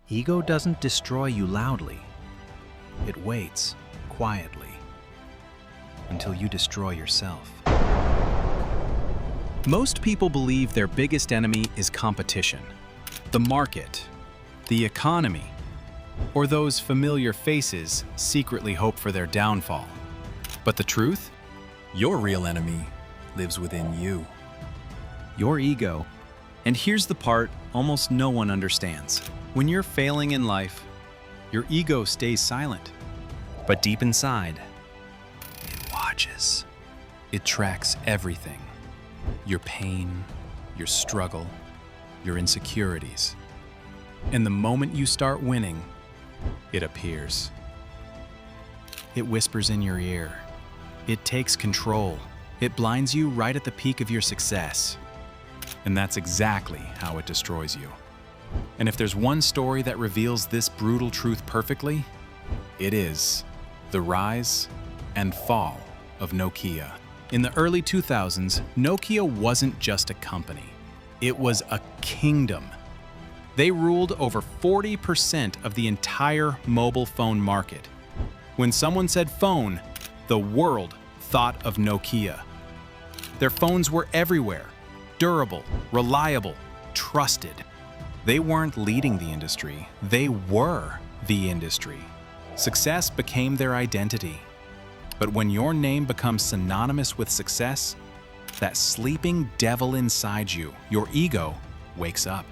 Ego doesn't destroy you loudly. It waits quietly until you destroy yourself. Most people believe their biggest enemy is competition, the market, the economy, or those familiar faces secretly hope for their downfall. But the truth? Your real enemy lives within you. Your ego. And here's the part almost no one understands. When you're failing in life, your ego stays silent. But deep inside, it watches. It tracks everything. Your pain, your struggle, your insecurities. And the moment you start winning, it appears. It whispers in your ear. It takes control. It blinds you right at the peak of your success. And that's exactly how it destroys you. And if there's one story that reveals this brutal truth perfectly, it is the rise and fall of Nokia. In the early 2000s, Nokia wasn't just a company. It was a kingdom. They ruled over 40% of the entire mobile phone market. When someone said phone, the world thought of Nokia. Their phones were everywhere, durable, reliable, trusted. They weren't leading the industry, they were the industry. Success became their identity. But when your name becomes synonymous with success, that sleeping devil inside you, your ego, wakes up.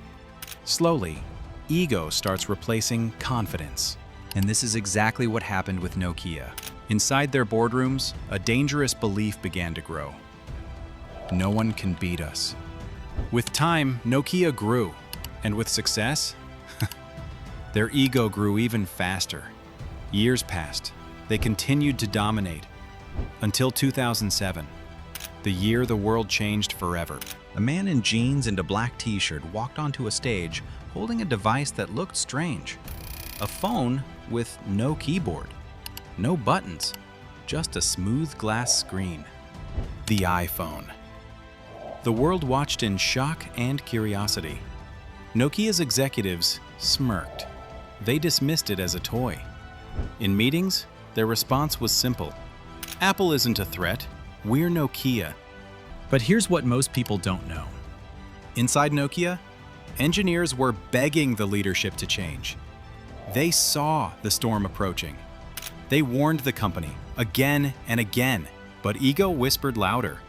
Slowly, ego starts replacing confidence. And this is exactly what happened with Nokia. Inside their boardrooms, a dangerous belief began to grow. No one can beat us. With time, Nokia grew. And with success, their ego grew even faster. Years passed. They continued to dominate. Until 2007, the year the world changed forever. A man in jeans and a black t-shirt walked onto a stage holding a device that looked strange. A phone with no keyboard, no buttons, just a smooth glass screen. The iPhone. The world watched in shock and curiosity. Nokia's executives smirked. They dismissed it as a toy. In meetings, their response was simple. Apple isn't a threat, we're Nokia. But here's what most people don't know. Inside Nokia, engineers were begging the leadership to change. They saw the storm approaching. They warned the company again and again, but ego whispered louder.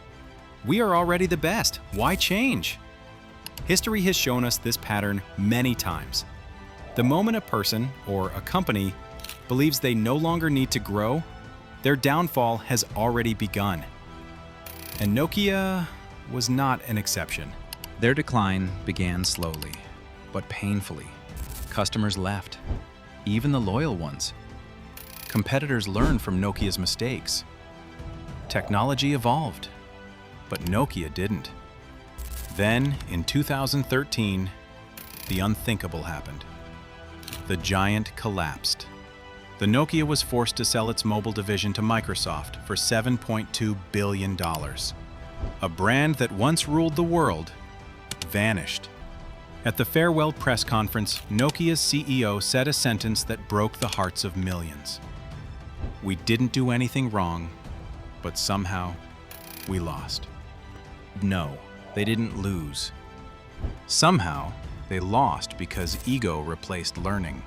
We are already the best, why change? History has shown us this pattern many times. The moment a person or a company believes they no longer need to grow, their downfall has already begun. And Nokia was not an exception. Their decline began slowly, but painfully. Customers left, even the loyal ones. Competitors learned from Nokia's mistakes. Technology evolved, but Nokia didn't. Then, in 2013, the unthinkable happened. The giant collapsed. The Nokia was forced to sell its mobile division to Microsoft for $7.2 billion. A brand that once ruled the world vanished. At the farewell press conference, Nokia's CEO said a sentence that broke the hearts of millions. We didn't do anything wrong, but somehow we lost. No, they didn't lose. Somehow, they lost because ego replaced learning.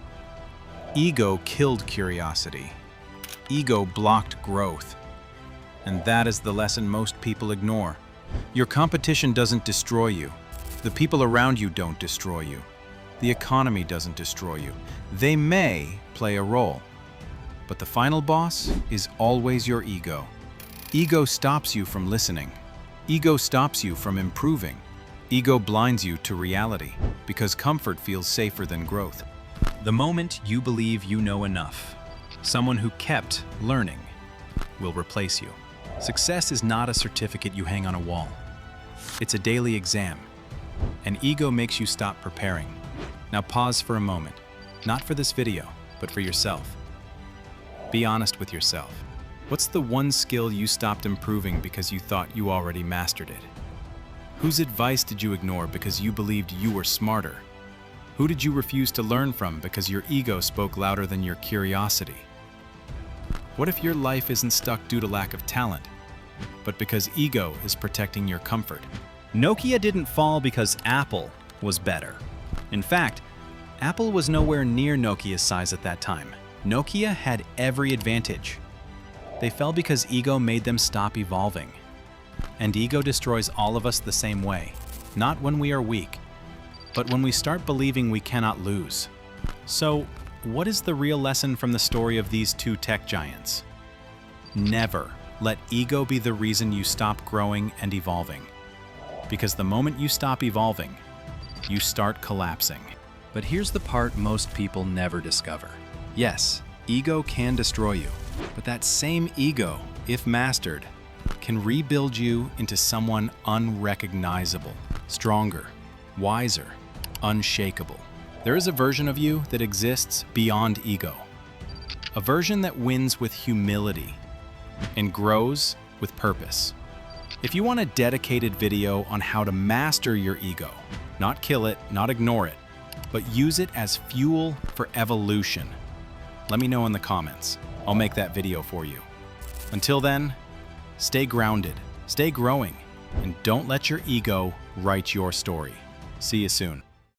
Ego killed curiosity. Ego blocked growth. And that is the lesson most people ignore. Your competition doesn't destroy you. The people around you don't destroy you. The economy doesn't destroy you. They may play a role. But the final boss is always your ego. Ego stops you from listening. Ego stops you from improving. Ego blinds you to reality because comfort feels safer than growth. The moment you believe you know enough, someone who kept learning will replace you. Success is not a certificate you hang on a wall. It's a daily exam. And ego makes you stop preparing. Now pause for a moment, not for this video, but for yourself. Be honest with yourself. What's the one skill you stopped improving because you thought you already mastered it? Whose advice did you ignore because you believed you were smarter? Who did you refuse to learn from because your ego spoke louder than your curiosity? What if your life isn't stuck due to lack of talent, but because ego is protecting your comfort? Nokia didn't fall because Apple was better. In fact, Apple was nowhere near Nokia's size at that time. Nokia had every advantage. They fell because ego made them stop evolving. And ego destroys all of us the same way, not when we are weak, but when we start believing we cannot lose. So, what is the real lesson from the story of these two tech giants? Never let ego be the reason you stop growing and evolving. Because the moment you stop evolving, you start collapsing. But here's the part most people never discover. Yes, ego can destroy you, but that same ego, if mastered, can rebuild you into someone unrecognizable, stronger, wiser, unshakable. There is a version of you that exists beyond ego. A version that wins with humility and grows with purpose. If you want a dedicated video on how to master your ego, not kill it, not ignore it, but use it as fuel for evolution, let me know in the comments. I'll make that video for you. Until then, stay grounded, stay growing, and don't let your ego write your story. See you soon.